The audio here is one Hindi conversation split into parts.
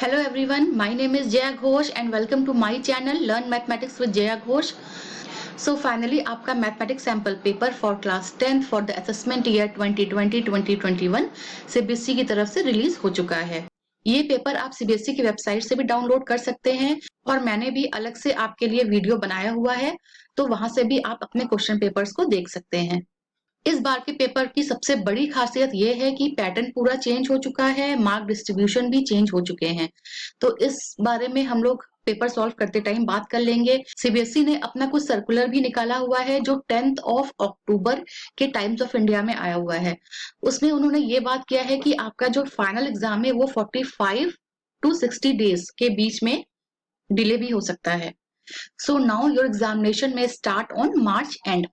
Hello everyone, my name is Jaya Ghosh and welcome to my channel Learn Mathematics with Jaya Ghosh. So finally आपका mathematics sample paper for class 10th for the assessment year 2020-2021 CBSE की तरफ से रिलीज हो चुका है। ये पेपर आप सीबीएसई की वेबसाइट से भी डाउनलोड कर सकते हैं और मैंने भी अलग से आपके लिए वीडियो बनाया हुआ है, तो वहां से भी आप अपने क्वेश्चन पेपर्स को देख सकते हैं। इस बार के पेपर की सबसे बड़ी खासियत यह है कि पैटर्न पूरा चेंज हो चुका है, मार्क डिस्ट्रीब्यूशन भी चेंज हो चुके हैं। तो इस बारे में हम लोग पेपर सॉल्व करते टाइम बात कर लेंगे। सीबीएसई ने अपना कुछ सर्कुलर भी निकाला हुआ है जो 10th ऑफ अक्टूबर के टाइम्स ऑफ इंडिया में आया हुआ है। उसमें उन्होंने ये बात किया है कि आपका जो फाइनल एग्जाम है वो 45 to 60 डेज के बीच में डिले भी हो सकता है। सो नाउ योर एग्जामिनेशन में स्टार्ट ऑन मार्च एंड।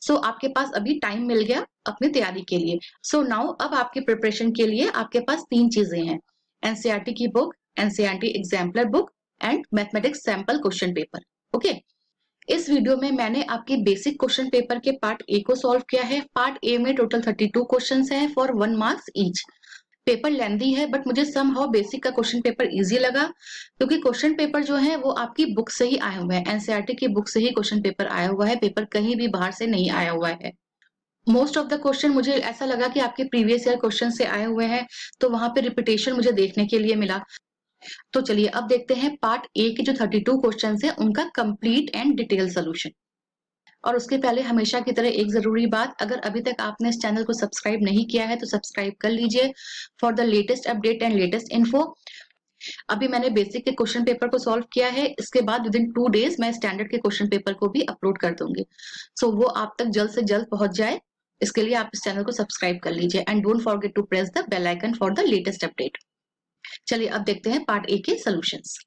सो आपके पास अभी टाइम मिल गया अपनी तैयारी के लिए। सो नाउ अब आपकी प्रिपरेशन के लिए आपके पास 3 चीजें हैं, एनसीईआरटी की book, NCERT exemplar book and mathematics sample question paper. Okay, इस वीडियो में मैंने आपकी बेसिक क्वेश्चन पेपर के पार्ट ए को सॉल्व किया है। पार्ट ए में टोटल 32 क्वेश्चंस हैं फॉर 1 मार्क्स ईच। पेपर लेंदी है बट मुझे समहाउ बेसिक का क्वेश्चन पेपर इजी लगा, क्योंकि क्वेश्चन पेपर जो है वो आपकी बुक से ही आए हुए हैं, एनसीईआरटी की बुक से ही क्वेश्चन पेपर आया हुआ है, पेपर कहीं भी बाहर से नहीं आया हुआ है। मोस्ट ऑफ द क्वेश्चन मुझे ऐसा लगा कि आपके प्रीवियस ईयर क्वेश्चन से आए हुए हैं, तो वहां पे रिपीटेशन मुझे देखने के लिए मिला। तो चलिए अब देखते हैं पार्ट ए के जो 32 क्वेश्चन है उनका कंप्लीट एंड डिटेल सोल्यूशन। और उसके पहले हमेशा की तरह एक जरूरी बात, अगर अभी तक आपने इस चैनल को सब्सक्राइब नहीं किया है तो सब्सक्राइब कर लीजिए for the latest update and latest info. अभी मैंने बेसिक के क्वेश्चन पेपर को सॉल्व किया है, इसके बाद विद इन 2 डेज मैं स्टैंडर्ड के क्वेश्चन पेपर को भी अपलोड कर दूंगी। सो वो आप तक जल्द से जल्द पहुंच जाए, इसके लिए आप इस चैनल को सब्सक्राइब कर लीजिए and don't forget to press the bell icon for the latest update. चलिए अब देखते हैं पार्ट ए के solutions.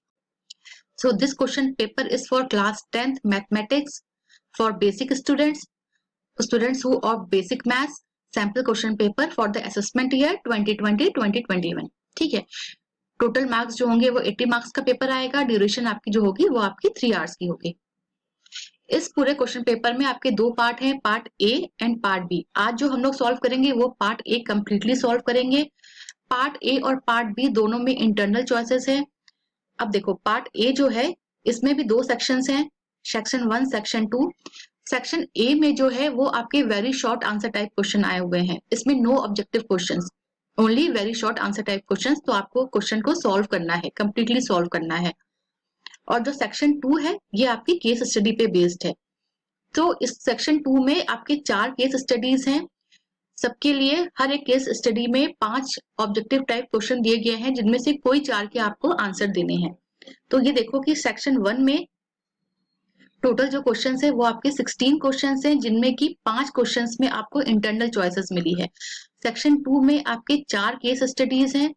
So this question paper is for class 10th mathematics for basic students who of basic maths sample question paper for the assessment year 2020-2021। ठीक है, टोटल मार्क्स जो होंगे वो 80 मार्क्स का पेपर आएगा। ड्यूरेशन आपकी जो होगी वो आपकी 3 आवर्स की होगी। इस पूरे क्वेश्चन पेपर में आपके 2 पार्ट हैं, part A and part B. आज जो हम लोग सॉल्व करेंगे वो पार्ट ए कंप्लीटली सॉल्व करेंगे। पार्ट ए और पार्ट बी दोनों में इंटरनल चॉइसेस हैं। अब देखो पार्ट ए जो है इसमें भी 2 सेक्शंस हैं, सेक्शन 1 सेक्शन 2। सेक्शन ए में जो है वो आपके very short answer type question आए हुए हैं, इसमें no objective questions, only very short answer type questions. तो आपको क्वेश्चन को सॉल्व करना है, कंप्लीटली सॉल्व करना है। और जो सेक्शन 2 है ये आपकी केस स्टडी पे बेस्ड है। तो इस सेक्शन 2 में आपके 4 केस स्टडीज हैं। सबके लिए हर एक केस स्टडी में 5 ऑब्जेक्टिव टाइप क्वेश्चन दिए गए हैं, जिनमें से कोई 4 के आपको आंसर देने हैं। तो ये देखो कि सेक्शन 1 में टोटल जो क्वेश्चंस है वो आपके 16 क्वेश्चंस हैं, जिनमें की 5 क्वेश्चंस में आपको इंटरनल चॉइसेस मिली है। सेक्शन 2 में आपके 4 केस स्टडीज हैं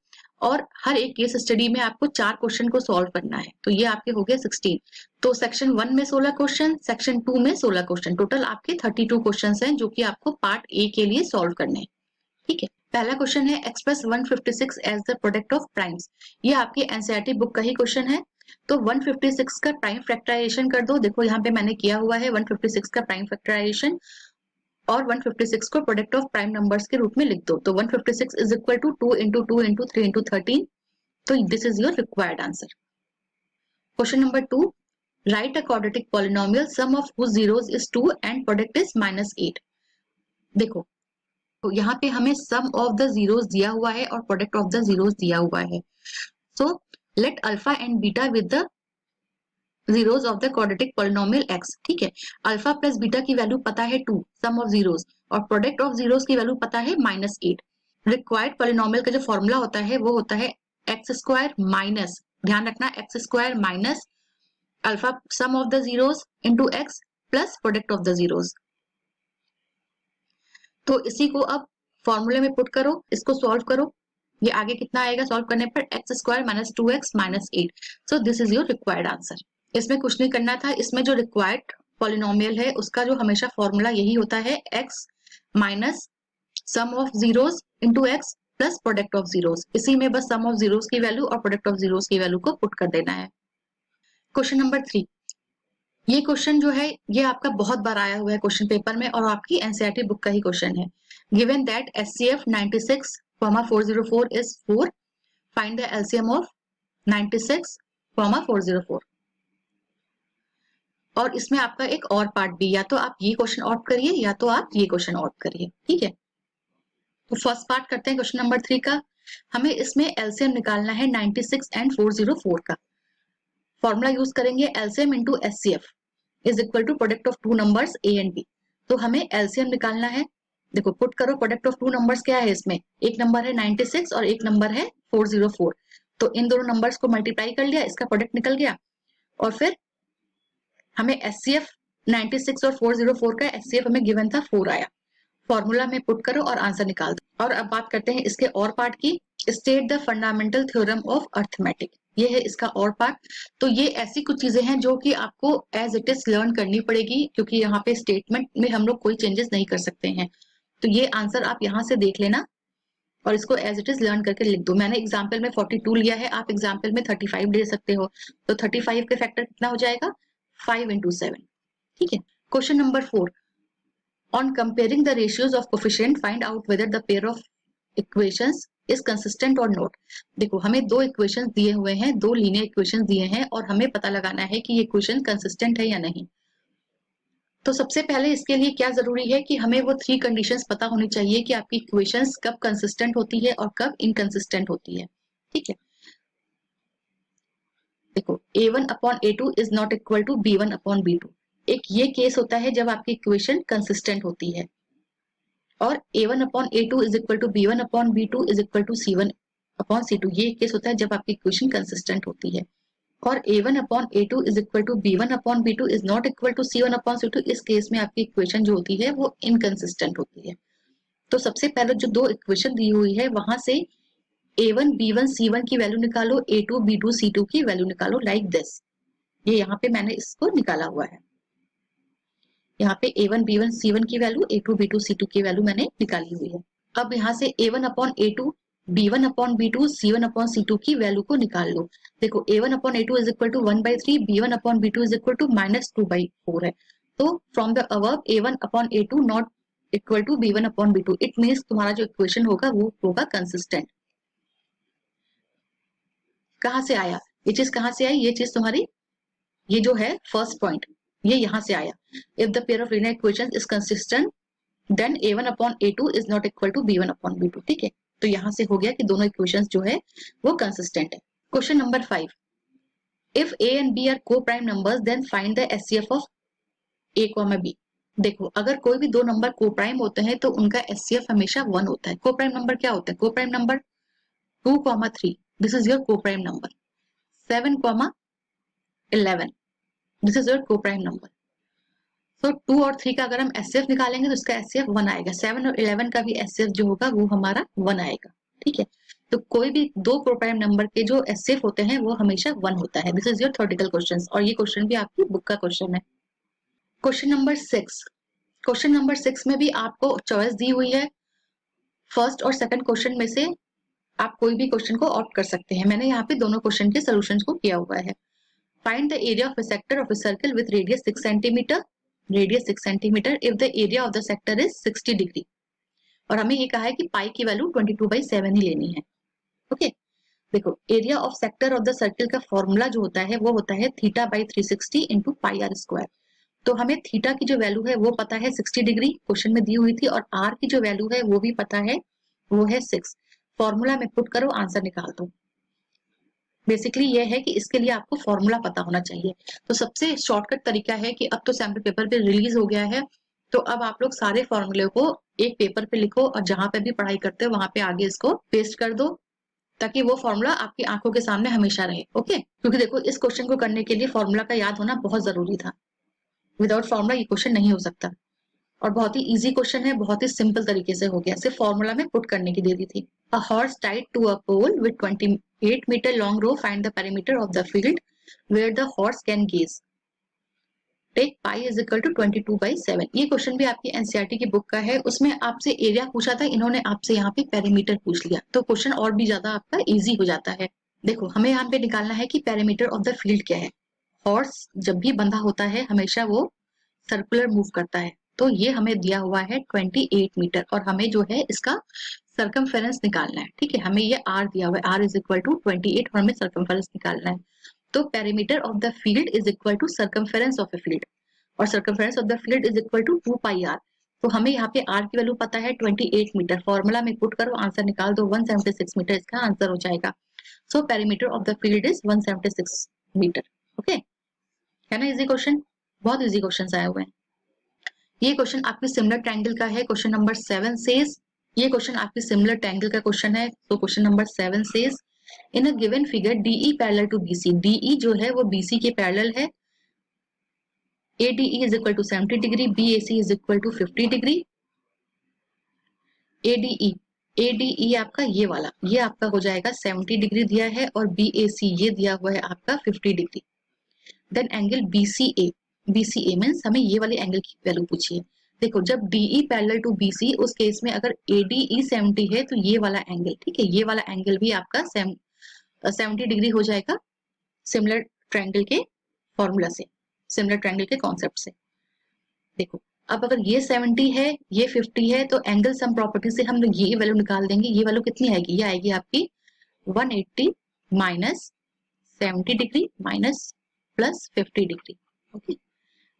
और हर एक केस स्टडी में आपको 4 क्वेश्चन को सॉल्व करना है। तो ये आपके हो गए 16। तो सेक्शन 1 में 16 क्वेश्चन, सेक्शन 2 में 16 क्वेश्चन, टोटल आपके 32 क्वेश्चन हैं जो कि आपको पार्ट ए के लिए सॉल्व करने हैं। ठीक है, पहला क्वेश्चन है express 156 as the product of primes. ये आपकी एनसीईआरटी बुक का ही क्वेश्चन है। तो 156 का प्राइम फैक्टराइजेशन कर दो। देखो यहाँ पे मैंने किया हुआ है 156 का प्राइम फैक्टराइजेशन, और 156 को प्रोडक्ट ऑफ प्राइम नंबर्स के रूप में लिख दो। तो 156 is equal to 2 into 2 into 3 into 13। तो this is your required answer. Question number 2, write a quadratic polynomial sum of whose zeros is 2 and product is -8। देखो तो यहाँ पे हमें सम ऑफ द जीरोस दिया हुआ है और प्रोडक्ट ऑफ द जीरोस दिया हुआ है। So let alpha and beta with the zeros of the quadratic polynomial x. ठीक है, अल्फा प्लस बीटा की वैल्यू पता है 2 सम ऑफ जीरोस, और प्रोडक्ट ऑफ जीरोस की वैल्यू पता है -8। रिक्वायर्ड पॉलिनोमियल का जो फॉर्मूला होता है वो होता है एक्स स्क्वायर माइनस, ध्यान रखना, x square minus alpha sum of the zeros into x plus product of the zeros. तो इसी को अब फॉर्मूले में पुट करो, इसको सॉल्व करो। ये आगे कितना आएगा सॉल्व करने पर, x square minus 2x minus 8। So this is your required answer. इसमें कुछ नहीं करना था, इसमें जो रिक्वायर्ड पॉलिनोमियल है उसका जो हमेशा फॉर्मूला यही होता है x minus sum of zeros into x plus product of zeros. इसी में बस सम ऑफ जीरोस की वैल्यू और प्रोडक्ट ऑफ जीरोस की वैल्यू को पुट कर देना है। क्वेश्चन नंबर 3, ये क्वेश्चन जो है ये आपका बहुत बार आया हुआ है क्वेश्चन पेपर में और आपकी एनसीईआरटी बुक का ही क्वेश्चन है। Given that HCF 96, 404 is 4, find the LCM of 96,404। और इसमें आपका एक और पार्ट भी, या तो आप ये क्वेश्चन ऑप्ट करिए या तो आप ये क्वेश्चन ऑप्ट करिए, ठीक है। तो फर्स्ट पार्ट करते हैं क्वेश्चन नंबर 3 का। हमें इसमें एलसीएम निकालना है 96 एंड 404 का। फॉर्मूला यूज करेंगे LCM into HCF is equal to product of two numbers a and b. तो हमें एलसीएम निकालना है। देखो पुट करो, प्रोडक्ट ऑफ टू नंबर्स क्या है इसमें, एक नंबर है 96 और एक नंबर है 404। तो इन दोनों नंबर्स को मल्टीप्लाई कर लिया, इसका प्रोडक्ट निकल गया। और फिर हमें एचसीएफ 96 और 404 का एचसीएफ हमें गिवन था 4 आया। फॉर्मूला में पुट करो और आंसर निकाल दो। और अब बात करते हैं इसके और पार्ट की। State the fundamental theorem of arithmetic, ये है इसका और पार्ट। तो ये ऐसी कुछ चीजें हैं जो कि आपको एज इट इज लर्न करनी पड़ेगी, क्योंकि यहाँ पे स्टेटमेंट में हम लोग कोई चेंजेस नहीं कर सकते हैं। तो ये आंसर आप यहाँ से देख लेना और इसको एज इट इज लर्न करके लिख दो। मैंने एग्जाम्पल में 42 लिया है, आप एग्जाम्पल में 35 दे सकते हो। तो 35 के फैक्टर कितना हो जाएगा, 5 into 7, ठीक है। Question number 4, on comparing the ratios of coefficient find out whether the pair of equations is consistent or not। देखो हमें दो इक्वेशंस दिए हुए हैं, दो लीनियर इक्वेशंस दिए हैं और हमें पता लगाना है कि ये इक्वेशन कंसिस्टेंट है या नहीं। तो सबसे पहले इसके लिए क्या जरूरी है कि हमें वो 3 कंडीशंस पता होनी चाहिए कि आपकी इक्वेशंस कब कंसिस्टेंट होती है और कब इनकंसिस्टेंट होती है, ठीक है। देखो a1 upon a2 is not equal to b1 upon b2। एक ये केस होता है जब आपकी इक्वेशन कंसिस्टेंट होती है। और a1 upon a2 is equal to b1 upon b2 is equal to c1 upon c2, ये केस होता है जब आपकी इक्वेशन कंसिस्टेंट होती है। और a1 upon a2 is equal to b1 upon b2 is not equal to c1 upon c2, इस केस में आपकी इक्वेशन जो होती है वो इनकंसिस्टेंट होती है। तो सबसे पहले जो दो इक्वेशन दी हुई है वहां से a1 b1 c1 की वैल्यू निकालो, a2 b2 c2 की वैल्यू निकालो, लाइक दिस। ये यहाँ पे मैंने इसको निकाला हुआ है। यहाँ पे a1 b1 c1 की वैल्यू, a2 b2 c2 की वैल्यू मैंने निकाली हुई है। अब यहाँ से a1 upon a2 b1 upon b2 c1 upon c2 की वैल्यू को निकाल लो। देखो a1 upon a2 is equal to 1/3, b1 upon b2 is equal to -2/4 है। तो from the above a1 upon a2 not equal to b1 upon b2, it means तुम्हारा जो इक्वेशन होगा वो होगा कंसिस्टेंट। कहाँ से आया ये चीज, कहाँ से आई ये चीज तुम्हारी, ये जो है फर्स्ट पॉइंट, ये यहाँ से आया। If the pair of linear equations is consistent then a1 upon a2 is not equal to b1 upon b2, ठीक है। तो यहाँ से हो गया कि दोनों इक्वेशंस जो है वो कंसिस्टेंट है। Question number 5, if a and b are co prime numbers then find the HCF of a, b। देखो अगर कोई भी दो नंबर को प्राइम होते हैं तो उनका एचसीएफ हमेशा 1 होता है। को प्राइम नंबर क्या होता है, co prime number 2, 3, this is your co prime number. 7, 11, this is your co prime number. तो 2 और 3 का अगर हम एचसीएफ निकालेंगे तो इसका एचसीएफ 1 आएगा। 7 और 11 का भी एचसीएफ जो होगा वो हमारा 1 आएगा, ठीक है। तो कोई भी दो प्रोप्राइम नंबर के जो एचसीएफ होते हैं वो हमेशा 1 होता है। This is your theoretical question, और ये क्वेश्चन भी आपकी बुक का क्वेश्चन है। क्वेश्चन नंबर 6, क्वेश्चन नंबर 6 में भी आपको चॉइस दी हुई है। फर्स्ट और सेकंड क्वेश्चन में से आप कोई भी क्वेश्चन को ऑप्ट कर सकते हैं। मैंने यहाँ पे दोनों क्वेश्चन के सोल्यूशन को किया हुआ है। Find the area of a sector of a circle with radius 6 centimetre, radius 6 centimetre if the area of the sector is 60 degree. और हमें ये कहा है कि पाई की वैल्यू 22/7 ही लेनी है, ओके। देखो area of sector of the circle का फॉर्मूला जो होता है वो होता है θ/360 इंटू पाई आर स्क्वायर। तो हमें थीटा की जो वैल्यू है वो पता है 60 डिग्री, क्वेश्चन में दी हुई थी, और आर की जो वैल्यू है वो भी पता है, वो है 6। फॉर्मूला में पुट करो, आंसर निकाल दो। बेसिकली ये है कि इसके लिए आपको फॉर्मूला पता होना चाहिए। तो सबसे शॉर्टकट तरीका है कि अब तो सैम्पल पेपर पे रिलीज हो गया है, तो अब आप लोग सारे फॉर्मूले को एक पेपर पे लिखो और जहां पे भी पढ़ाई करते हो वहां पे आगे इसको पेस्ट कर दो, ताकि वो फॉर्मूला आपकी आंखों के सामने हमेशा रहे, ओके। क्योंकि देखो इस क्वेश्चन को करने के लिए फॉर्मूला का याद होना बहुत जरूरी था। विदाउट फॉर्मूला ये क्वेश्चन नहीं हो सकता, और बहुत ही इजी क्वेश्चन है, बहुत ही सिंपल तरीके से हो गया, सिर्फ फॉर्मूला में पुट करने की दे दी थी। A horse tied to a pole with 28 metre long rope, find the perimeter of the field where the horse can graze, take pi is equal to 22/7। ये क्वेश्चन भी आपकी एनसीईआरटी की बुक का है, उसमें आपसे एरिया पूछा था, इन्होंने आपसे यहाँ पे पेरीमीटर पूछ लिया, तो क्वेश्चन और भी ज्यादा आपका इजी हो जाता है। देखो हमें यहाँ पे निकालना है कि पेरीमीटर ऑफ द फील्ड क्या है। हॉर्स जब भी बंधा होता है हमेशा वो सर्कुलर मूव करता है, तो ये हमें दिया हुआ है 28 मीटर, और हमें जो है इसका सर्कमफेरेंस निकालना है, ठीक है। हमें ये r दिया हुआ है, r इज इक्वल टू 28 और हमें सर्कमफेरेंस निकालना है। तो perimeter of the field is equal to circumference of a field, और circumference of the field is equal to 2 pi r। तो हमें यहाँ पे r की वैल्यू पता है 28 मीटर, फॉर्मूला में पुट करो, आंसर निकाल दो, 176 मीटर इसका आंसर हो जाएगा। So perimeter of the field is 176 metre. Okay, है ना इजी क्वेश्चन, बहुत इजी क्वेश्चन आए हुए हैं। ये क्वेश्चन आपके सिमिलर ट्रायंगल का है, क्वेश्चन नंबर 7 सेज, ये क्वेश्चन आपके सिमिलर ट्रायंगल का क्वेश्चन है। तो question number 7 says in a given figure DE parallel to BC, DE जो है वो BC के पैरेलल है, ADE is equal to 70 degree, BAC is equal to 50 degree. ADE आपका ये वाला, ये आपका हो जाएगा 70 डिग्री दिया है, और BAC ये दिया हुआ है आपका 50 degree. Then angle BCA means हमें ये वाले एंगल की वैल्यू पूछिए। देखो जब DE पैरेलल टू BC, उस केस में अगर ADE 70 है तो ये वाला एंगल, ठीक है, ये वाला एंगल भी आपका 70 डिग्री हो जाएगा, सिमिलर ट्रायंगल के फॉर्मूला से, सिमिलर ट्रायंगल के कॉन्सेप्ट से। देखो अब अगर ये 70 है, ये 50 है, तो एंगल सम प्रॉपर्टी से हम लोग ये वैल्यू निकाल देंगे। ये वैल्यू कितनी आएगी, ये आएगी आपकी 180 minus 70 degree minus plus 50 degree. Okay,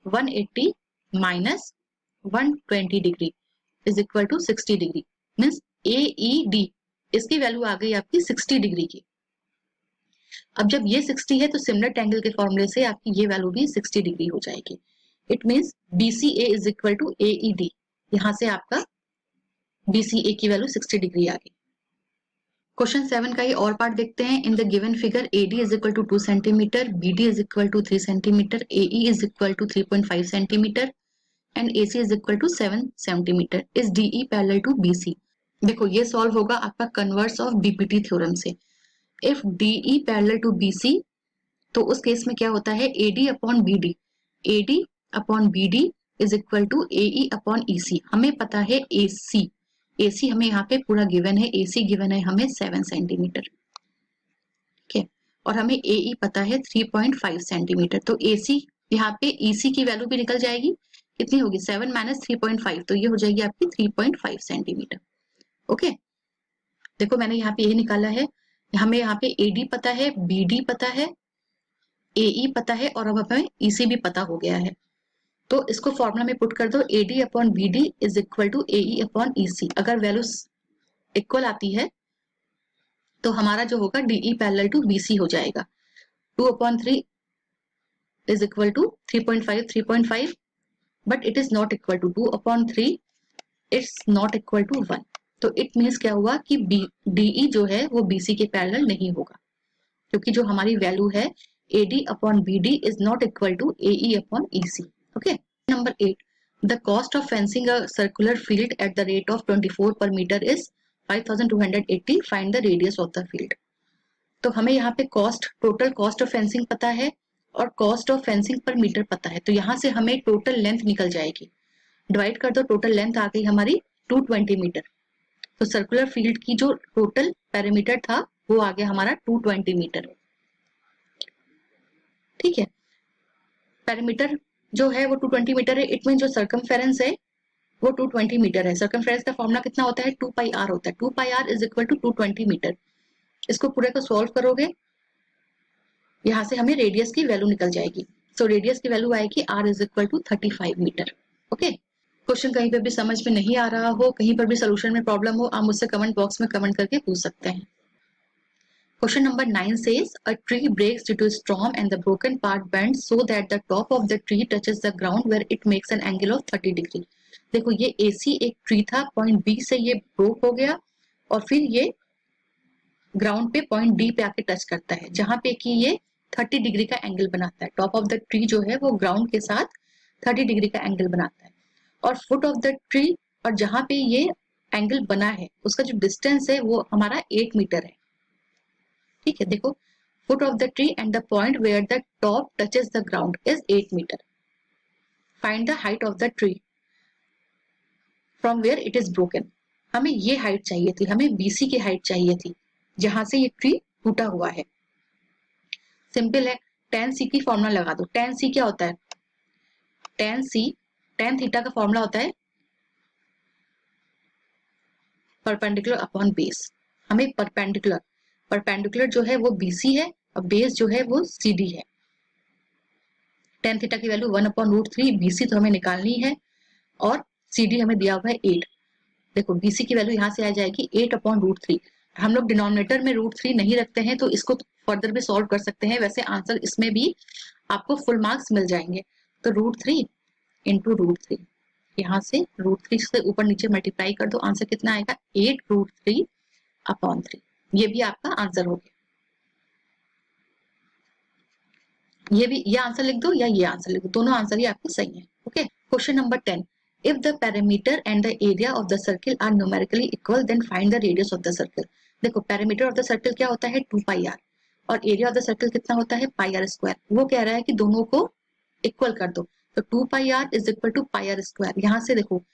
180 minus 120 degree is equal to 60 degree, means AED इसकी वैल्यू आ गई आपकी 60 डिग्री की। अब जब ये 60 है तो सिमिलर ट्रायंगल के फॉर्मूले से आपकी ये वैल्यू भी 60 डिग्री हो जाएगी। It means BCA is equal to AED, यहां से आपका BCA की वैल्यू 60 डिग्री आ गई। क्वेश्चन 7 का ये और पार्ट देखते हैं। In the given figure AD is equal to 2 centimetre, BD is equal to 3 centimetre, AE is equal to 3.5 centimetre and AC is equal to 7 centimetre. Is DE parallel to BC। देखो ये सॉल्व होगा आपका कन्वर्स ऑफ BPT थ्योरम से। If DE parallel to BC, तो उस केस में क्या होता है, AD upon BD, AD upon BD is equal to AE upon EC। हमें पता है AC हमें यहाँ पे पूरा गिवन है, AC गिवन है हमें 7 सेंटीमीटर, ठीक है, और हमें AE पता है 3.5 सेंटीमीटर। तो AC यहाँ पे EC की वैल्यू भी निकल जाएगी, कितनी होगी 7 माइनस 3.5, तो ये हो जाएगी आपकी 3.5 सेंटीमीटर। ओके, देखो मैंने यहाँ पे यही निकाला है, हमें यहाँ पे AD पता है, BD पता है, AE पता है, और अब हमें EC भी पता हो गया है। तो इसको फॉर्मूला में पुट कर दो, AD upon BD is equal to AE upon EC। अगर वैल्यूज इक्वल आती है तो हमारा जो होगा DE पैरेलल टू BC हो जाएगा। 2 upon 3 is equal to 3.5, but it is not equal to 2 upon 3, it's not equal to 1। तो इट मीन्स क्या हुआ कि DE जो है वो BC के पैरेलल नहीं होगा, क्योंकि जो हमारी वैल्यू है AD upon BD is not equal to AE upon EC। Okay, number 8, the cost of fencing a circular field at the rate of 24 per metre is 5280, find the radius of the field. तो हमें यहाँ पे cost, total cost of fencing पता है और cost of fencing per metre पता है, तो यहाँ से हमें टोटल लेंथ निकल जाएगी। डिवाइड कर दो, टोटल लेंथ आ गई हमारी 220 मीटर। तो सर्कुलर फील्ड की जो टोटल पेरीमीटर था वो आ गया हमारा 220 मीटर, ठीक है। पेरीमीटर जो है वो 220 मीटर है, इट मीन जो सर्कमफेरेंस है वो 220 मीटर है। सर्कमफेरेंस का फॉर्मूला कितना होता है, 2 पाई r होता है, 2 pi r is equal to 220 metre. इसको पूरे को सॉल्व करोगे, यहाँ से हमें रेडियस की वैल्यू निकल जाएगी। सो रेडियस की वैल्यू आएगी r is equal to 35 metre. Okay, question कहीं पे भी समझ में नहीं आ रहा हो, कहीं पर भी सोल्यूशन में प्रॉब्लम हो, आप मुझसे कमेंट बॉक्स में कमेंट करके पूछ सकते हैं। Question number 9 says a tree breaks due to storm and the broken part bends so that the top of the tree touches the ground where it makes an angle of 30 degree। देखो ये AC एक ट्री था, पॉइंट B से ये ब्रोक हो गया और फिर ये ग्राउंड पे पॉइंट D पे आके टच करता है, जहां पे कि ये 30 डिग्री का एंगल बनाता है। टॉप ऑफ द ट्री जो है वो ग्राउंड के साथ 30 डिग्री का एंगल बनाता है, और फुट ऑफ द ट्री और जहां पे ये एंगल बना है उसका जो डिस्टेंस है वो हमारा 8 मीटर है, ठीक है। देखो foot of the tree and the point where the top touches the ground is 8 metre. Find the height of the tree from where it is broken. हमें ये हाइट चाहिए थी, हमें BC की हाइट चाहिए थी जहां से ये ट्री टूटा हुआ है। सिंपल है, tan C की फॉर्मूला लगा दो। tan C क्या होता है, tan C tan थीटा का फॉर्मूला होता है परपेंडिकुलर अपॉन बेस। हमें परपेंडिकुलर जो है वो BC है और बेस जो है वो CD है। tan थीटा की वैल्यू 1/√3, BC तो हमें निकालनी है और CD हमें दिया हुआ है 8। देखो BC की वैल्यू यहाँ से आ जाएगी 8/√3। हम लोग डिनोमिनेटर में √3 नहीं रखते हैं तो इसको फर्दर भी सॉल्व कर सकते हैं। वैसे आंसर इसमें भी आपको फुल मार्क्स मिल जाएंगे। तो √3 इंटू √3, यहाँ से √3 से ऊपर नीचे मल्टीप्लाई कर दो, आंसर कितना आएगा 8√3/3। ये भी आपका आंसर हो गया। ये आंसर लिख दो या ये आंसर लिख दो, दोनों आंसर ही आपके सही है। Okay, question number 10, if the parameter and the area of the circle are numerically equal then find the radius of the circle. देखो पैरामीटर ऑफ द सर्किल क्या होता है 2πr और एरिया ऑफ द सर्किल कितना होता है πr²। वो कह रहा है कि दोनों को इक्वल कर दो, तो 2πr is equal to πr²। यहाँ से देखो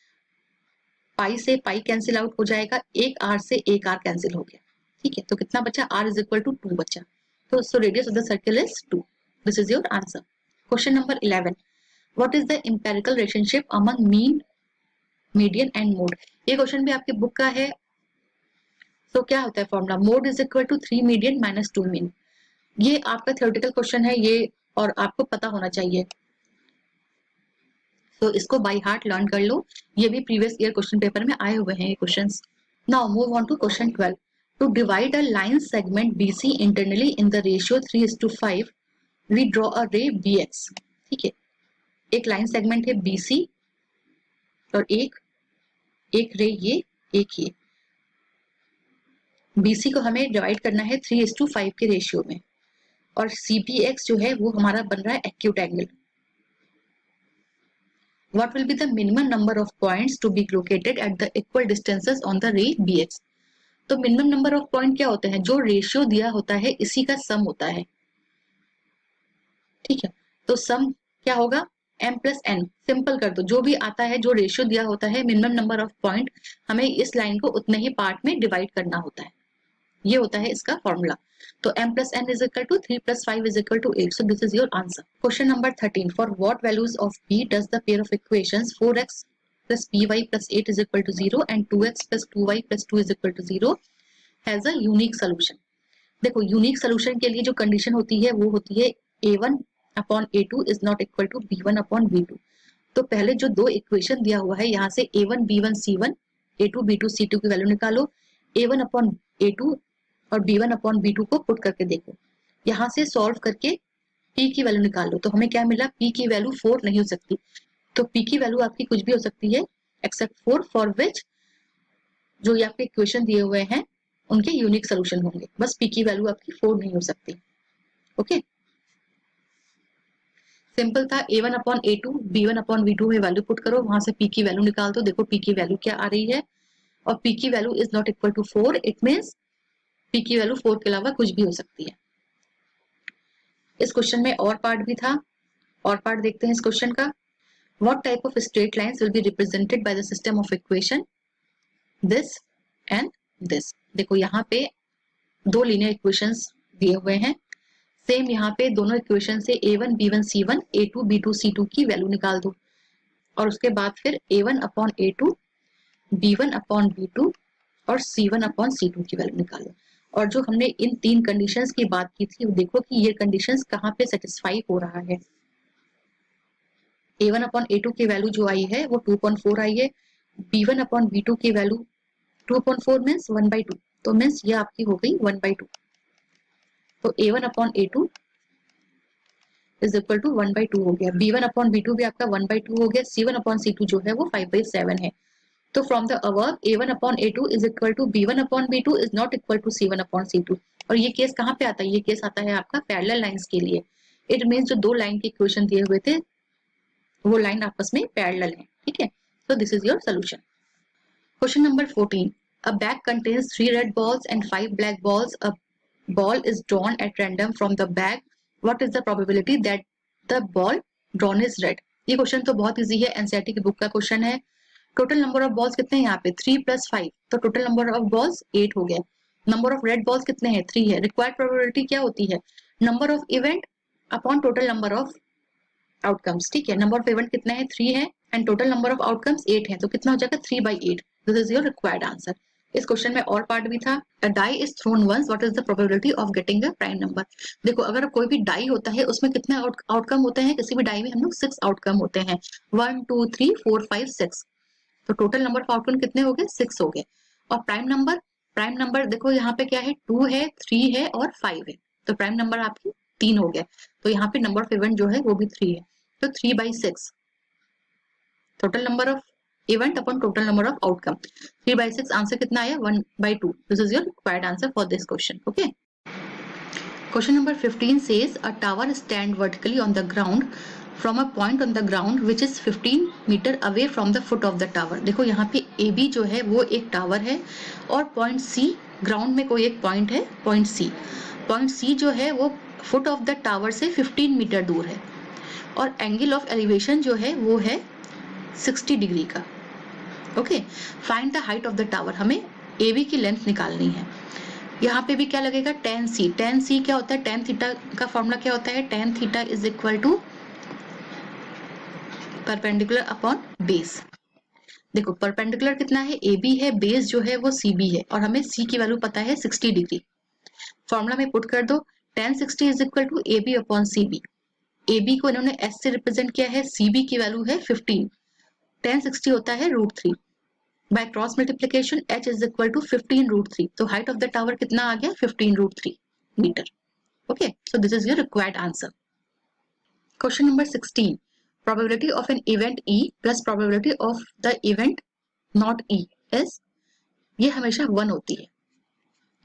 पाई से पाई कैंसिल आउट हो जाएगा, एक r से एक r कैंसिल हो गया। ठीक है, तो कितना बचा r इज इक्वल टू 2 बचा। तो so radius of the circle is 2। This is your answer. Question number 11, what is the empirical relationship among mean, median and mode. ये क्वेश्चन भी आपकी बुक का है। तो क्या होता है formula, mode is equal to 3 median minus 2 mean. ये आपका थ्योरेटिकल क्वेश्चन है ये, और आपको पता होना चाहिए, तो इसको बाय हार्ट लर्न कर लो। ये भी प्रीवियस ईयर क्वेश्चन पेपर में आए हुए हैं ये questions. Now move on to question 12, to divide a line segment BC internally in the ratio 3:5 we draw a ray BX। ठीक है, एक लाइन सेगमेंट है BC और एक रे ये, एक ये। BC को हमें डिवाइड करना है 3:5 के रेशियो में और CBX जो है वो हमारा बन रहा है acute angle. What will be the minimum number of points to be located at the equal distances on the ray BX। तो मिनिमम नंबर ऑफ पॉइंट क्या होते हैं, जो रेशियो दिया होता है इसी का सम होता है। ठीक है, तो सम क्या होगा m+n। सिंपल कर दो, जो भी आता है जो रेशियो दिया होता है मिनिमम नंबर ऑफ पॉइंट, हमें इस लाइन को उतने ही पार्ट में डिवाइड करना होता है। ये होता है इसका फॉर्मूला। तो m+n is equal to 3 + 5 is equal to 8। So this is your answer. Question number 13, for what values of b does the pair of equations 4x + by + 8 is equal to 0 and 2x + 2y + 2 is equal to 0 has a unique solution. देखो यूनिक सोल्यूशन के लिए जो कंडीशन होती है वो होती है a1/a2 is not equal to b1/b2। तो पहले जो दो इक्वेशन दिया हुआ है यहाँ से a1 b1 c1, a2 b2 c2 की वैल्यू निकालो, a1/a2 और b1/b2 को पुट करके देखो। यहाँ से सॉल्व करके p की वैल्यू निकाल लो, तो हमें क्या मिला, p की वैल्यू 4 नहीं हो सकती। तो p की वैल्यू आपकी कुछ भी हो सकती है एक्सेप्ट 4, फॉर विच जो ये आपके इक्वेशन दिए हुए हैं उनके यूनिक सोल्यूशन होंगे। बस p की वैल्यू आपकी 4 नहीं हो सकती। ओके, सिंपल था, a1/a2 b1/b2 में वैल्यू पुट करो, वहां से p की वैल्यू निकाल दो। देखो p की वैल्यू क्या आ रही है और p की value is not equal to 4। It means p की वैल्यू 4 के अलावा कुछ भी हो सकती है। इस क्वेश्चन में और पार्ट भी था, और पार्ट देखते हैं इस क्वेश्चन का। What type of straight lines will be represented by the system of equation this and this. देखो यहाँ पे दो लीनियर इक्वेशंस दिए हुए हैं, सेम यहाँ पे दोनों इक्वेशन से a1 b1 c1, a2 b2 c2 की वैल्यू निकाल दो और उसके बाद फिर a1/a2, b1/b2 और c1/c2 की वैल्यू निकालो। और जो हमने इन तीन कंडीशंस की बात की थी, देखो कि ये कंडीशंस कहाँ पे सेटिस्फाई हो रहा है। a1/a2 की वैल्यू जो आई है वो 2.4 आई है, b1/b2 की वैल्यू 2.4 मीन्स 1/2, तो मीन्स ये आपकी हो गई 1/2। तो a1/a2 इज इक्वल टू 1/2 हो गया, b1/b2 भी आपका 1/2 हो गया, c1/c2 जो है वो 5/7 है। तो from the above a1/a2 is equal to b1/b2 is not equal to c1/c2। और ये केस कहाँ पे आता है, ये केस आता है आपका पैरेलल लाइंस के लिए। इट मीन्स जो दो लाइन के इक्वेशन दिए हुए थे वो लाइन आपस में पैरेलल है। ठीक है, सो this is your solution. Question number 14, a bag contains 3 red balls and 5 black balls. A ball is drawn at random from the bag. What is the probability that the ball drawn is red? ये क्वेश्चन तो बहुत इजी है, एनसीईआरटी की बुक का क्वेश्चन है। टोटल नंबर ऑफ बॉल्स कितने हैं यहाँ पे 3 + 5, तो टोटल नंबर ऑफ बॉल्स 8 हो गया। नंबर ऑफ रेड बॉल्स कितने हैं 3 है। रिक्वायर्ड प्रोबेबिलिटी क्या होती है, number of event upon total number of outcomes. ठीक है, नंबर ऑफ इवेंट कितने हैं 3 है and total number of outcomes 8 है, तो कितना हो जाएगा 3/8। This is your required answer. इस क्वेश्चन में और पार्ट भी था। A die is thrown once, what is the probability of getting a prime number. देखो अगर कोई भी डाई होता है उसमें कितने आउटकम होते हैं, किसी भी डाई में हम लोग 6 आउटकम होते हैं, 1 2 3 4 5 6। तो टोटल नंबर ऑफ आउटकम कितने हो गए, 6 हो गए। और प्राइम नंबर देखो यहाँ पे क्या है, 2 है, 3 है और 5 है। तो प्राइम नंबर आपकी 3 हो गया। तो यहाँ पे नंबर ऑफ इवेंट जो है वो भी 3 है। तो 3/6 total number of event upon total number of outcome. 3/6 answer कितना आया, 1/2। This is your required answer for this question. Okay, question number 15 says a tower stand vertically on the ground from a point on the ground which is 15 metre away from the foot of the tower। देखो यहाँ पे AB जो है वो एक टावर है और पॉइंट C, ग्राउंड में कोई एक पॉइंट है, पॉइंट C जो है वो फुट ऑफ द टावर से 15 मीटर दूर है और एंगल ऑफ एलिवेशन जो है वो है 60 डिग्री का। Okay, find the height of the tower, हमें AB की लेंथ निकालनी है। यहाँ पे भी क्या लगेगा, tan C। tan C क्या होता है, tan थीटा का फॉर्मूला क्या होता है, tan theta is equal to perpendicular upon base. देखो परपेंडिकुलर कितना है, AB है, बेस जो है वो CB है और हमें C की वैल्यू पता है 60 डिग्री। फॉर्मूला में पुट कर दो, tan 60 is equal to AB upon CB। AB को इन्होंने S से रिप्रेजेंट किया है, CB की वैल्यू है 15, tan 60 होता है √3। By cross multiplication h is equal to 15√3। तो हाइट ऑफ द टावर कितना आ गया, 15√3 metre. Okay, so this is your required answer. Question number 16, probability of an event E plus probability of the event not E is, ये हमेशा 1 होती है।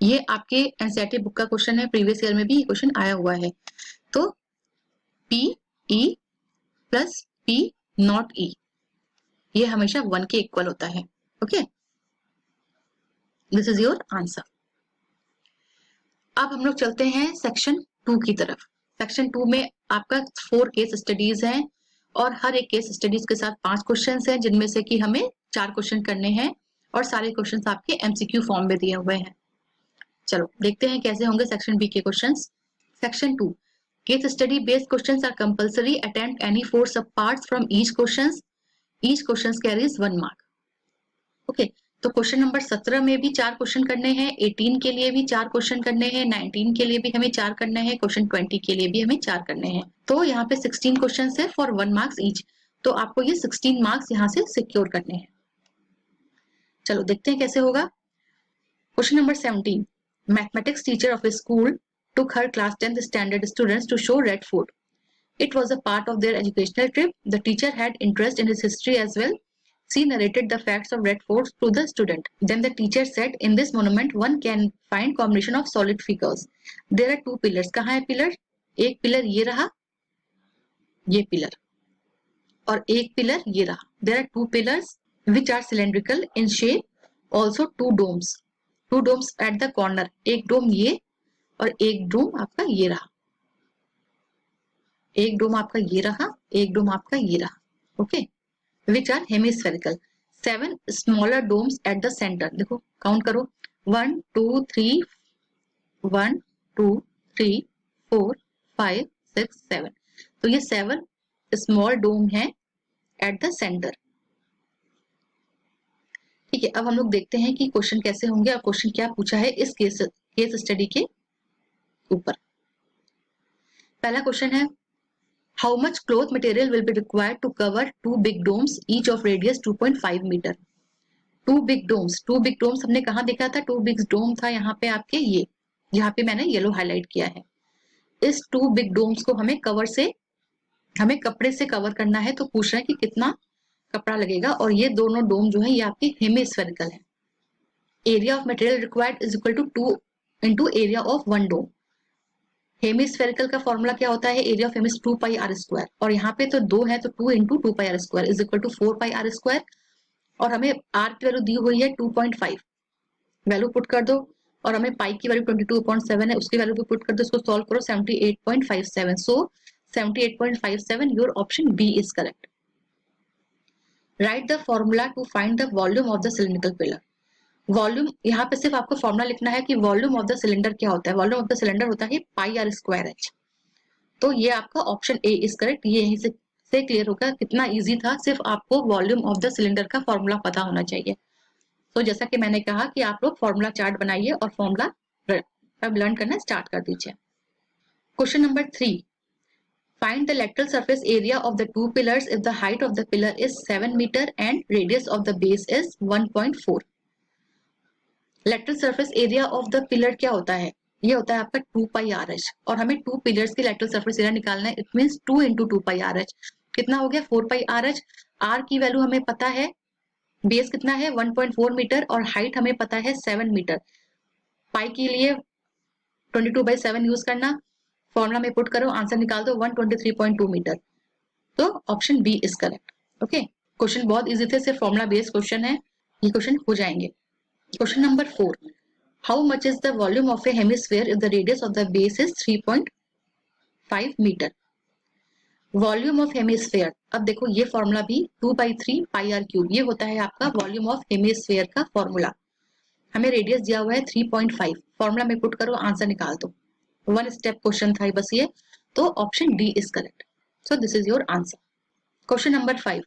ये आपके एनसीईआरटी बुक का क्वेश्चन है, प्रीवियस ईयर में भी ये क्वेश्चन आया हुआ है। तो P E plus P not E ये हमेशा 1 के इक्वल होता है। Okay, this is your answer. अब हम लोग चलते हैं सेक्शन 2 की तरफ। सेक्शन 2 में आपका 4 केस स्टडीज हैं और हर एक केस स्टडीज के साथ 5 क्वेश्चंस हैं, जिनमें से कि हमें 4 क्वेश्चन करने हैं और सारे क्वेश्चंस आपके एमसीक्यू फॉर्म में दिए हुए हैं। चलो देखते हैं कैसे होंगे सेक्शन बी के questions. Section 2, case study based questions are compulsory, attempt any 4 sub parts from each questions carries 1 mark. Okay, तो क्वेश्चन नंबर 17 में भी 4 क्वेश्चन करने हैं, 18 के लिए भी 4 क्वेश्चन करने हैं, 19 के लिए भी हमें 4 करने हैं, क्वेश्चन 20 के लिए भी हमें 4 करने हैं। तो यहाँ पे 16 क्वेश्चन है फॉर 1 मार्क्स ईच। तो आपको ये 16 मार्क्स यहाँ से सिक्योर करने हैं। चलो देखते हैं कैसे होगा। Question number 17, mathematics teacher of A school took her class 10th standard students to show Red Fort. It was a part of their educational trip. The teacher had interest in his history as well. She narrated the facts of Red Fort to the student. Then the teacher said, in this monument one can find combination of solid figures. There are 2 pillars. कहाँ है पिलर? एक पिलर ये रहा, ये पिलर, और एक पिलर ये रहा। There are 2 pillars which are cylindrical in shape. Also 2 domes. 2 domes at the corner. एक डोम ये और एक डोम आपका ये रहा, एक डोम आपका ये रहा, एक डोम आपका ये रहा। Okay, which are hemispherical. 7 smaller domes at the center. देखो काउंट करो, 1 2 3 1 2 3 4 5 6 7। तो ये 7 स्मॉल डोम है एट द सेंटर। ठीक है, अब हम लोग देखते हैं कि क्वेश्चन कैसे होंगे और क्वेश्चन क्या पूछा है इस केस स्टडी के ऊपर। पहला क्वेश्चन है, how much cloth material will be required to cover 2 big domes each of radius 2.5 metre. 2 big domes हमने कहाँ देखा था, 2 बिग डोम था यहाँ पे आपके ये, यहाँ पे मैंने येलो हाईलाइट किया है। इस 2 बिग डोम्स को हमें कपड़े से कवर करना है। तो पूछ रहे हैं कि कितना कपड़ा लगेगा, और ये दोनों डोम जो है ये आपके हेमिस्फेरिकल है। Area of material required is equal to 2 into area of 1 dome. Hemispherical का फॉर्मूला क्या होता है, area of hemisphere 2 pi r square, और यहाँ पे तो 2 है तो 2 into 2 pi r square is equal to 4 pi r square. और हमें आर की वैल्यू दी हुई है 2.5, वैल्यू पुट कर दो, और हमें पाई की वैल्यू 22.7 है, उसकी वैल्यू भी पुट कर दो, इसको सॉल्व करो 78.57। So 78.57, your option B is correct. Write the formula to find the volume of the cylindrical pillar. Volume, यहाँ पे सिर्फ आपको फॉर्मूला लिखना है कि वॉल्यूम ऑफ द सिलेंडर क्या होता है। वॉल्यूम ऑफ द सिलेंडर होता है पाई आर स्क्वायर एच। तो ये आपका ऑप्शन ए इज करेक्ट। ये यहीं से क्लियर होगा, कितना इजी था, सिर्फ आपको वॉल्यूम ऑफ द सिलेंडर का फॉर्मूला पता होना चाहिए। तो जैसा कि मैंने कहा कि आप लोग फॉर्मूला चार्ट बनाइए और फॉर्मूला अब लर्न करना स्टार्ट कर दीजिए। Question number 3, find the lateral surface area of the two pillars if the height of the pillar is 7 meter and radius of the base is 1.4. Lateral surface area of the pillar क्या होता है? ये होता है आपका 2 पाई आर एच, और हमें टू पिलर्स की लेटरल सरफेस एरिया निकालना है। It means 2 into 2 pi R H. कितना हो गया? 4 पाई आर एच। आर की वैल्यू हमें पता है, बेस कितना है 1.4 मीटर और हाइट हमें पता है 7 मीटर। पाई के लिए 22/7 यूज करना, फॉर्मूला में पुट करो, आंसर निकाल दो 123.2 मीटर। तो option B is correct. Okay, question बहुत इजी थे, सिर्फ फॉर्मूला बेस्ड क्वेश्चन है, ये क्वेश्चन हो जाएंगे। Question number 4, how much is the volume of a hemisphere if the radius of the base is 3.5 metre? Volume of hemisphere, अब देखो ये फॉर्मूला भी 2/3 पाई आर क्यूब, ये होता है आपका वॉल्यूम ऑफ हेमिस्फीयर का फॉर्मूला। हमें रेडियस दिया हुआ है 3.5, फॉर्मूला में पुट करो, आंसर निकाल दो। वन स्टेप क्वेश्चन था बस ये, तो option D is correct. So this is your answer. Question number 5,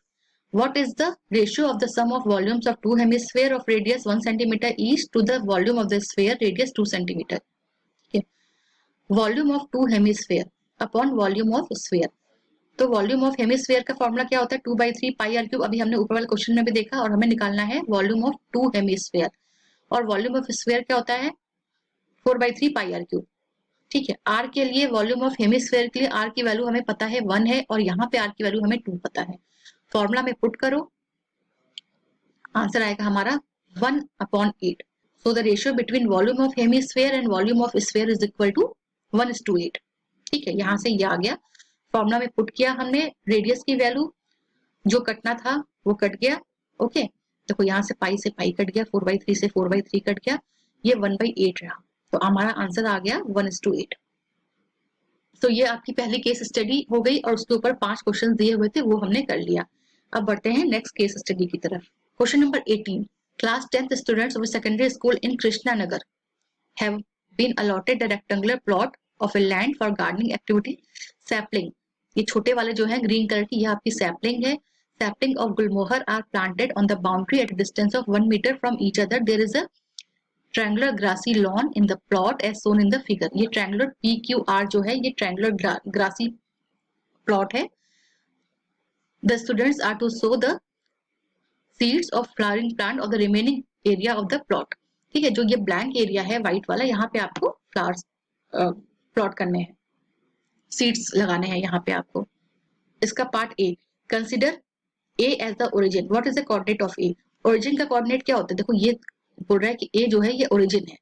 what is the ratio of the sum of volumes of two hemisphere of radius 1 centimeter each to the volume of the sphere radius 2 centimeter? Okay. Volume of two hemisphere upon volume of sphere, तो वॉल्यूम ऑफ हेमिस्फीयर का फॉर्मूला क्या होता है? 2/3 पाई आर क्यूब। अभी हमने ऊपर वाले क्वेश्चन में भी देखा, और हमें निकालना है वॉल्यूम ऑफ टू हेमिस्फीयर, और वॉल्यूम ऑफ स्फीयर क्या होता है? 4/3 पाई आर क्यूब। ठीक है, आर के लिए वॉल्यूम ऑफ हेमिस्फीयर के लिए आर की वैल्यू हमें पता है 1 है, और यहाँ पे आर की वैल्यू हमें 2 पता है। फॉर्मूला में पुट करो, आंसर आएगा हमारा 1/8। So the ratio between volume of hemisphere and volume of sphere is equal to 1:8। ठीक है, यहाँ से ये आ गया, फॉर्मूला में पुट किया हमने, रेडियस की वैल्यू जो कटना था वो कट गया। ओके, देखो यहाँ से पाई कट गया, 4/3 से 4/3 कट गया, ये 1/8 रहा, तो हमारा आंसर आ गया 1:8। तो ये आपकी पहली केस स्टडी हो गई, और उसके ऊपर 5 क्वेश्चन दिए हुए थे, वो हमने कर लिया। अब बढ़ते हैं नेक्स्ट केस स्टडी की तरफ। Question number 18, class 10th students of secondary school in Krishna Nagar have been allotted the rectangular plot of a land for gardening activity sapling. ये छोटे वाले जो है ग्रीन कलर की, ये आपकी सैपलिंग है। Sapling of gulmohar are planted on the boundary at distance of 1 metre from each other. There is a triangular grassy lawn in the plot as shown in the figure. ये ट्रायंगुलर PQR जो है, ये ट्रायंगुलर ग्रासी प्लॉट है। The students are to sow the seeds of flowering plant of the remaining area of the plot. ठीक है, जो ये ब्लैंक एरिया है व्हाइट वाला, यहाँ पे आपको फ्लावर्स प्लॉट करने हैं, सीड्स लगाने हैं यहाँ पे आपको। इसका part A, consider A as the origin. What is the coordinate of A? Origin का कोऑर्डिनेट क्या होता है? देखो ये बोल रहा है कि ए जो है ये ओरिजिन है।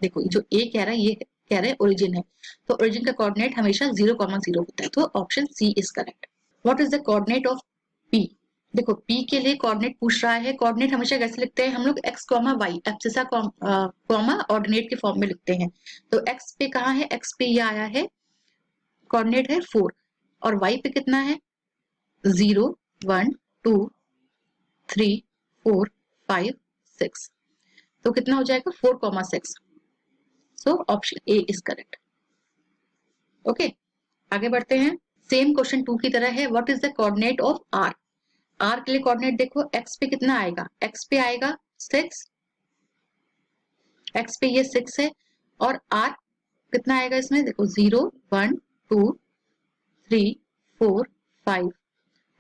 देखो जो ए कह रहा है, ये कह रहा है ओरिजिन है, तो ओरिजिन का कोऑर्डिनेट हमेशा 0,0 होता है, तो option C is correct. What is the coordinate of P? देखो पी के लिए कोऑर्डिनेट पूछ रहा है, कोऑर्डिनेट हमेशा कैसे लिखते हैं हम लोग? x, y, abscissa comma ordinate के फॉर्म में लिखते हैं। तो x पे कहाँ है? x पे ये आया है, कोऑर्डिनेट है 4, और y पे कितना है? 0, 1, 2, 3, 4, 5, 6, तो कितना हो जाएगा? 4,6। So option A is correct. Okay, आगे बढ़ते हैं। सेम क्वेश्चन 2 की तरह है। What is the coordinate of R? R के लिए कोऑर्डिनेट देखो, एक्स पे कितना आएगा? एक्स पे आएगा 6, एक्स पे ये 6 है, और आर कितना आएगा इसमें? देखो 0, 1, 2, 3, 4, 5,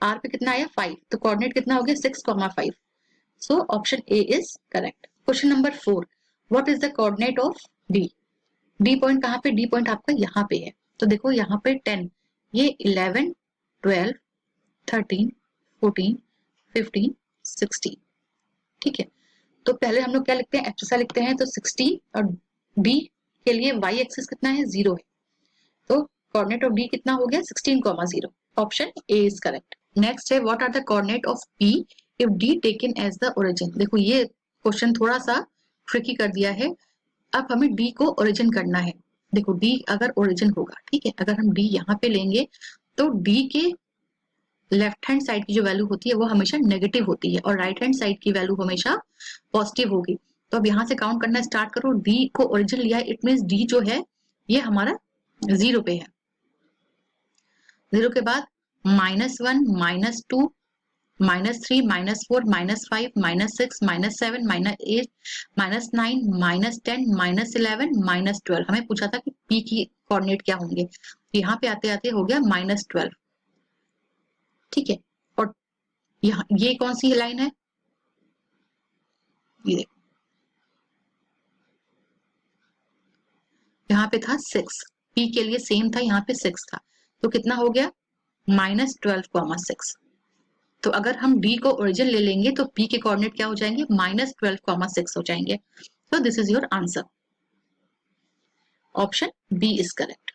आर पे कितना आया? 5, तो कोऑर्डिनेट कितना हो गया? 6,5। सो option A is correct. Question number 4, what is the coordinate of D? D point कहाँ पे? डी पॉइंट आपका यहाँ पे है, तो देखो यहाँ पे 10, ये 11, 12, 13, 14, 15, 16। ठीक है, तो पहले हम लोग क्या लिखते हैं? एब्सिसा लिखते हैं, तो 16, और डी के लिए y एक्सिस कितना है? 0 है, तो कोऑर्डिनेट ऑफ डी कितना हो गया? 16,0। Option A is correct. Next है, what are the coordinate of P if D taken as the origin? देखो ये क्वेश्चन थोड़ा सा ट्रिकी कर दिया है। अब हमें डी को ओरिजिन करना है। देखो डी अगर ओरिजिन होगा, ठीक है, अगर हम डी यहाँ पे लेंगे, तो डी के लेफ्ट हैंड साइड की जो वैल्यू होती है वो हमेशा नेगेटिव होती है, और राइट हैंड साइड की वैल्यू हमेशा पॉजिटिव होगी। तो अब यहाँ से काउंट करना स्टार्ट करो। डी को ओरिजिन लिया है, इट मीन्स डी जो है ये हमारा 0 पे है। 0 के बाद -1, -2, -3, -4, -5, -6, -7, -8, -9, -10, -11, -12। हमें पूछा था कि P की कोऑर्डिनेट क्या होंगे, यहाँ पे आते आते हो गया -12। ठीक है, और यहाँ ये कौन सी लाइन है, ये यहाँ पे था 6, P के लिए सेम था, यहाँ पे 6 था, तो कितना हो गया -12,6। तो अगर हम D को ओरिजिन ले लेंगे तो P के कोऑर्डिनेट क्या हो जाएंगे, -12,6 हो जाएंगे। So this is your answer. Option B is correct.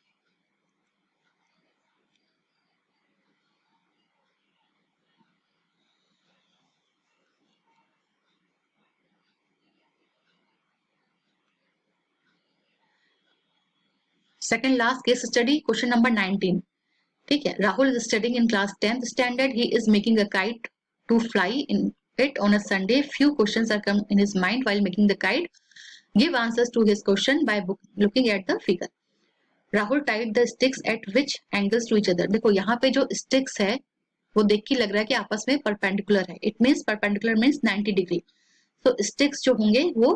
Second last case study, question number 19. ठीक है, Rahul is studying in class 10th standard. He is making a kite to fly in it on a Sunday. Few questions are come in his mind while making the kite. Give answers to his question by looking at the figure. Rahul tied the sticks at which angles to each other. देखो यहाँ पे जो स्टिक्स है वो देख के लग रहा है कि आपस में परपेंडिकुलर है। It means perpendicular means 90 degree. तो स्टिक्स जो होंगे वो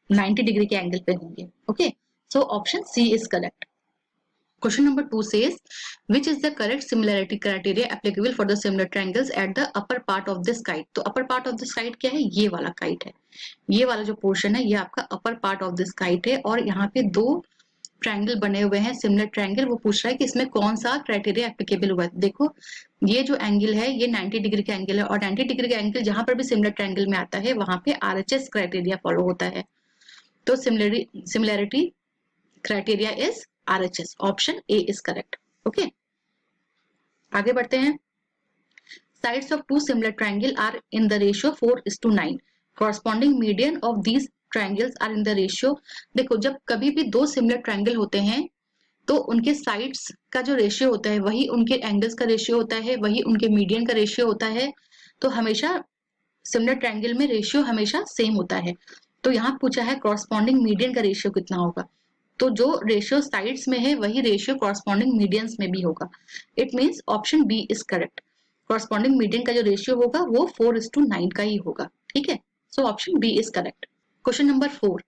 90 डिग्री के एंगल पे होंगे। Okay, so option C is correct. Question number 2 says, which is the correct similarity criteria applicable for the similar triangles at the upper part of this kite? तो upper part of this kite क्या है, ये वाला kite है, ये वाला जो portion है ये आपका upper part of this kite है। और यहाँ पे दो ट्रायंगल बने हुए हैं, सिमिलर ट्रायंगल। वो पूछ रहा है कि इसमें कौन सा क्राइटेरिया एप्लीकेबल हुआ है। देखो ये जो एंगल है ये 90 डिग्री का एंगल है, और 90 डिग्री का एंगल जहां पर भी सिमिलर ट्रायंगल में आता है वहां पे RHS क्राइटेरिया फॉलो होता है। तो similarity criteria is RHS। Option A is correct. Okay, आगे बढ़ते हैं। Sides of two similar triangles are in the ratio 4:9. Corresponding median of these triangles are in the ratio। देखो जब कभी भी दो सिमिलर ट्रायंगल होते हैं तो उनके साइड्स का जो रेशियो होता है वही उनके एंगल्स का रेशियो होता है, वही उनके मीडियन का रेशियो होता है। तो हमेशा सिमिलर ट्रायंगल में रेशियो हमेशा सेम होता है। तो यहाँ पूछा है कॉरस्पॉन्डिंग मीडियन का रेशियो कितना होगा, तो जो रेशियो साइड्स में है वही रेशियो कॉरस्पॉन्डिंग मीडियंस में भी होगा। It means option B is correct. Corresponding median का जो रेशियो होगा वो 4:9 का ही होगा। ठीक है, so option B is correct. Question number 4,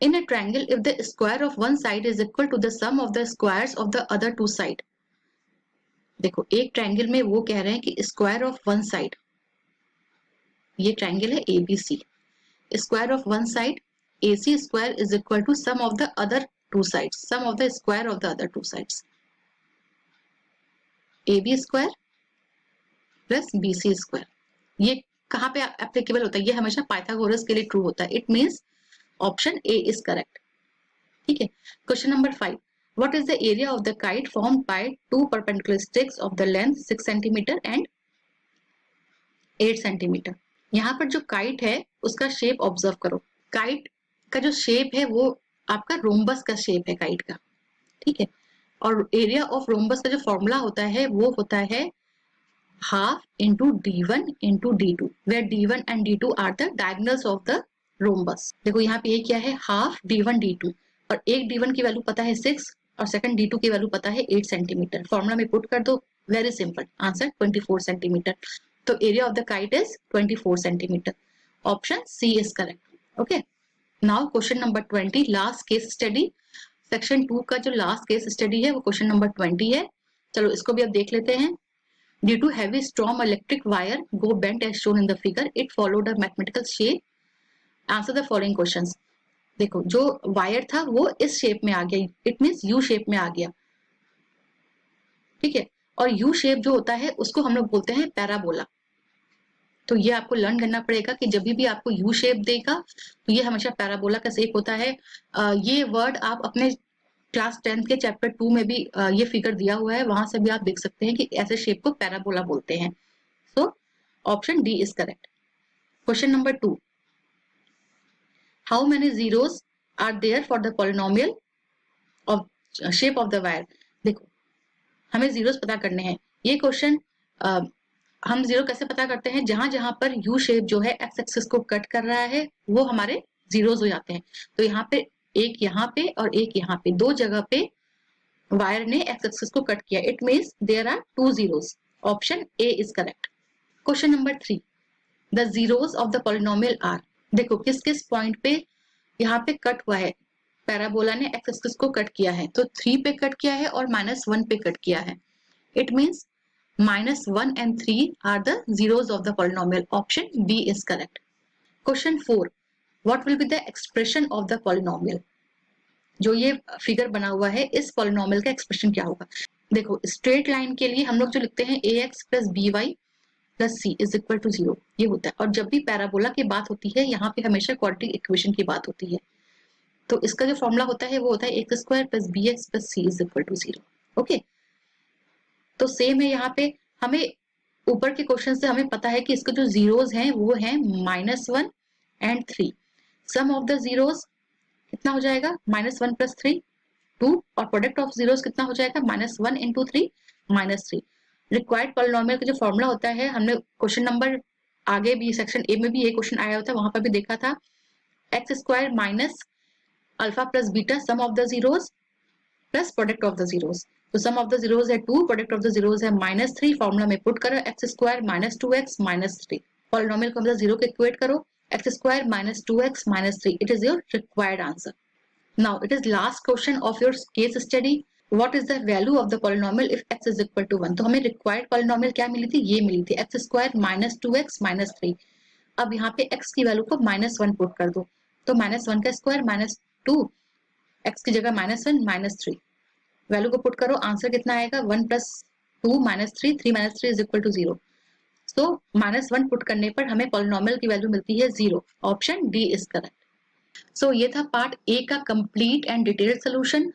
in a triangle if the square of one side is equal to the sum of the squares of the other two side। देखो एक ट्रायंगल में वो कह रहे हैं कि स्क्वायर ऑफ वन साइड, ये ट्रायंगल है ABC, square of one side AC square is equal to sum of the other two sides, sum of the square of the other two sides. AB square plus BC square, ये कहाँ पे एप्लीकेबल होता है, ये हमेशा पाइथागोरस के लिए ट्रू होता है। It means option A is correct. ठीक है, question number 5, what is the area of the kite formed by two perpendicular sticks of the length 6 cm and 8 cm। यहाँ पर जो काइट है उसका शेप ऑब्जर्व करो। काइट का जो शेप है वो आपका रोम्बस का शेप है काइट का। ठीक है, और एरिया ऑफ रोम्बस का जो फॉर्मूला होता है वो होता है half into D1 into D2, where D1 and D2 are the diagonals of the rhombus. देखो यहाँ पे ये क्या है, हाफ D1 D2, और एक D1 की वैल्यू पता है 6 और सेकंड D2 की वैल्यू पता है 8 सेंटीमीटर। फॉर्मूला में पुट कर दो, वेरी सिंपल, आंसर 24 सेंटीमीटर। तो area of the kite is 24 centimetre. Option C is correct. Okay, now question number 20, last case study. Section 2 का जो लास्ट केस स्टडी है वो क्वेश्चन नंबर 20 है। चलो इसको भी अब देख लेते हैं। Due to heavy storm, electric wire go bent as shown in the figure. It followed a mathematical shape. Answer the following questions. देखो जो वायर था वो इस शेप में आ गया, इट मीन्स यू शेप में आ गया। ठीक है, और यू शेप जो होता है उसको हम लोग बोलते हैं पैराबोला। तो ये आपको लर्न करना पड़ेगा कि जब भी आपको यू शेप देगा तो ये हमेशा पैराबोला का शेप होता है। ये वर्ड आप अपने क्लास 10th के चैप्टर 2 में भी ये फिगर दिया हुआ है, वहां से भी आप देख सकते हैं कि ऐसे शेप को पैराबोला बोलते हैं। So option D is correct. Question number 2, how many zeros are there for the polynomial of shape of the wire. देखो हमें जीरोस पता करने हैं। ये क्वेश्चन हम जीरो कैसे पता करते हैं, जहां जहां पर यू शेप जो है एक्स एक्सिस को कट कर रहा है वो हमारे जीरोस हो जाते हैं। तो यहाँ पे एक यहाँ पे और एक यहाँ पे, दो जगह पे वायर ने एक्स एक्सिस को कट किया। It means there are 2 zeros. Option A is correct. Question number 3, the zeros of the polynomial are. देखो किस किस पॉइंट पे यहाँ पे कट हुआ है, पैराबोला ने एक्स एक्सिस को कट किया है, तो 3 पे कट किया है और -1 पे कट किया है। It means -1 and 3 are the zeros of the polynomial. Option B is correct. Question 4. What will be the expression of the polynomial? जो ये फिगर बना हुआ है, इस पॉलिनोमियल का एक्सप्रेशन क्या होगा? देखो स्ट्रेट लाइन के लिए हम लोग जो लिखते हैं ax plus by plus c is equal to 0, ये होता है। और जब भी पैराबोला की बात होती है, यहाँ पे हमेशा क्वाड्रेटिक इक्वेशन की बात होती है। तो इसका जो फॉर्मूला होता है वो होता है x square plus b x plus c is equal to 0। Okay, तो सेम है यहाँ पे। हमें ऊपर के क्वेश्चन से हमें पता है कि इसके जो जीरोस हैं वो हैं -1 and 3। Sum of the zeros कितना हो जाएगा? -1 प्लस 3 2, और प्रोडक्ट ऑफ जीरोस कितना हो जाएगा? -1 into 3 -3। रिक्वायर्ड पॉलिनोमियल का जो फॉर्मूला होता है, हमने क्वेश्चन नंबर आगे भी सेक्शन ए में भी ये क्वेश्चन आया होता है, वहां पर भी देखा था, x square minus alpha plus beta some of the zeros plus product of the zeros. तो सम ऑफ द जीरोस है 2, प्रोडक्ट ऑफ द जीरोस है -3। फॉर्मूला में पुट करो x square minus 2x minus 3। Polynomial को मतलब 0 के इक्वेट करो, x square minus 2x minus 3। It is your required answer. Now it is last question of your case study. What is the value of the polynomial if x is equal to 1? तो हमें required polynomial क्या मिली थी? ये मिली थी x square minus 2x minus 3। अब यहाँ पे x की वैल्यू को -1 पुट कर दो, तो -1 का स्क्वायर -2, x की जगह -1 -3। वैल्यू को पुट करो, आंसर कितना आएगा? 1 plus 2 -3, 3 - 3 is equal to 0। So -1 put करने पर हमें पॉलिनोमियल की वैल्यू मिलती है 0। Option D is correct. So ये था पार्ट ए का complete and detailed solution.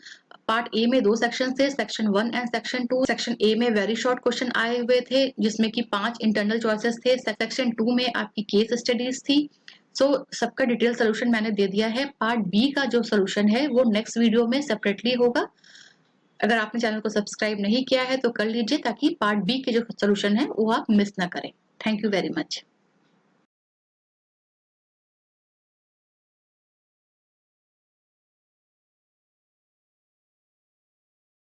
Part A में 2 सेक्शन थे, section 1 and section 2। Section A में वेरी शॉर्ट क्वेश्चन आए हुए थे जिसमें कि 5 इंटरनल चॉइसेस थे। सेक्शन 2 में आपकी केस स्टडीज थी। सो सबका डिटेल सोल्यूशन मैंने दे दिया है। पार्ट बी का जो सोल्यूशन है वो नेक्स्ट वीडियो में सेपरेटली होगा। अगर आपने चैनल को सब्सक्राइब नहीं किया है तो कर लीजिए, ताकि पार्ट बी के जो सोल्यूशन है वो आप मिस ना करें। Thank you very much.